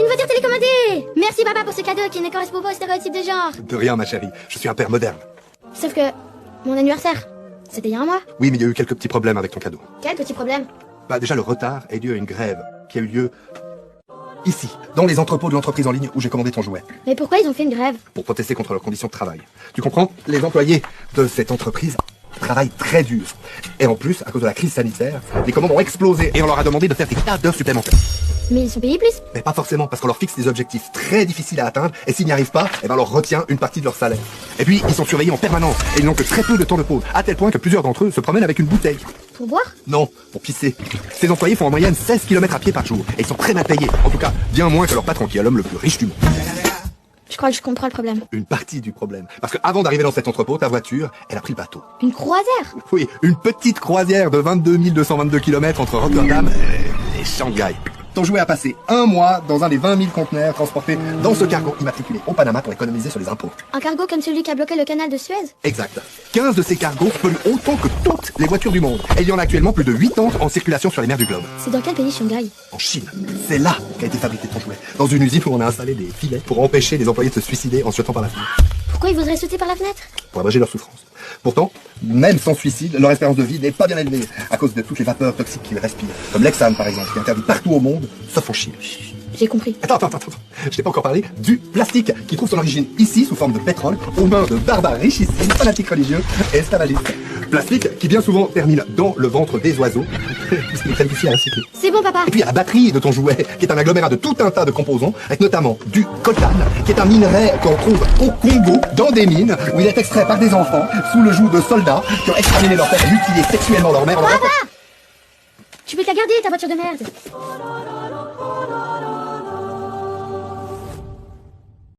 Une voiture télécommandée! Merci papa pour ce cadeau qui ne correspond pas au stéréotype de genre. De rien, ma chérie. Je suis un père moderne. Sauf que, mon anniversaire, c'était il y a un mois. Oui, mais il y a eu quelques petits problèmes avec ton cadeau. Quel petit problème? Bah déjà, le retard est dû à une grève qui a eu lieu ici, dans les entrepôts de l'entreprise en ligne où j'ai commandé ton jouet, Mais pourquoi ils ont fait une grève? pour protester contre leurs conditions de travail. Tu comprends? Les employés de cette entreprise travaillent très dur. Et en plus, à cause de la crise sanitaire, les commandes ont explosé et on leur a demandé de faire des tas d'heures supplémentaires. Mais ils sont payés plus. Mais pas forcément, parce qu'on leur fixe des objectifs très difficiles à atteindre, et s'ils n'y arrivent pas, eh ben on leur retient une partie de leur salaire. Et puis, ils sont surveillés en permanence, et ils n'ont que très peu de temps de pause, à tel point que plusieurs d'entre eux se promènent avec une bouteille. Pour boire? Non, pour pisser. Ces employés font en moyenne 16 km à pied par jour, et ils sont très mal payés. En tout cas, bien moins que leur patron, qui est l'homme le plus riche du monde. Je crois que je comprends le problème. Une partie du problème. Parce que avant d'arriver dans cet entrepôt, ta voiture, elle a pris le bateau. Une croisière? Oui, une petite croisière de 22 222 km entre Rotterdam et Shanghai. Ton jouet a passé un mois dans un des 20 000 conteneurs transportés dans ce cargo immatriculé au Panama pour économiser sur les impôts. Un cargo comme celui qui a bloqué le canal de Suez? Exact. 15 de ces cargos polluent autant que toutes les voitures du monde. Et il y en a actuellement plus de 80 en circulation sur les mers du globe. C'est dans quel pays, Shanghai? En Chine. C'est là qu'a été fabriqué ton jouet. Dans une usine où on a installé des filets pour empêcher les employés de se suicider en se jetant par la fenêtre. Pourquoi ils voudraient sauter par la fenêtre? Pour abréger leur souffrance. Pourtant, même sans suicide, leur espérance de vie n'est pas bien élevée à cause de toutes les vapeurs toxiques qu'ils respirent. Comme l'hexane, par exemple, qui est interdit partout au monde, sauf en Chine. J'ai compris. Attends. Je t'ai pas encore parlé du plastique, qui trouve son origine ici, sous forme de pétrole, aux mains de barbares richissimes, fanatiques religieux et esclavagistes. Plastique qui bien souvent termine dans le ventre des oiseaux, puisqu'il est très difficile à recycler. C'est bon, papa. Et puis il y a la batterie de ton jouet, qui est un agglomérat de tout un tas de composants, avec notamment du coltan, qui est un minerai qu'on trouve au Congo, dans des mines, où il est extrait par des enfants, sous le joug de soldats, qui ont exterminé leur père et mutilé sexuellement leur mère. Papa! Tu peux te la garder, ta voiture de merde.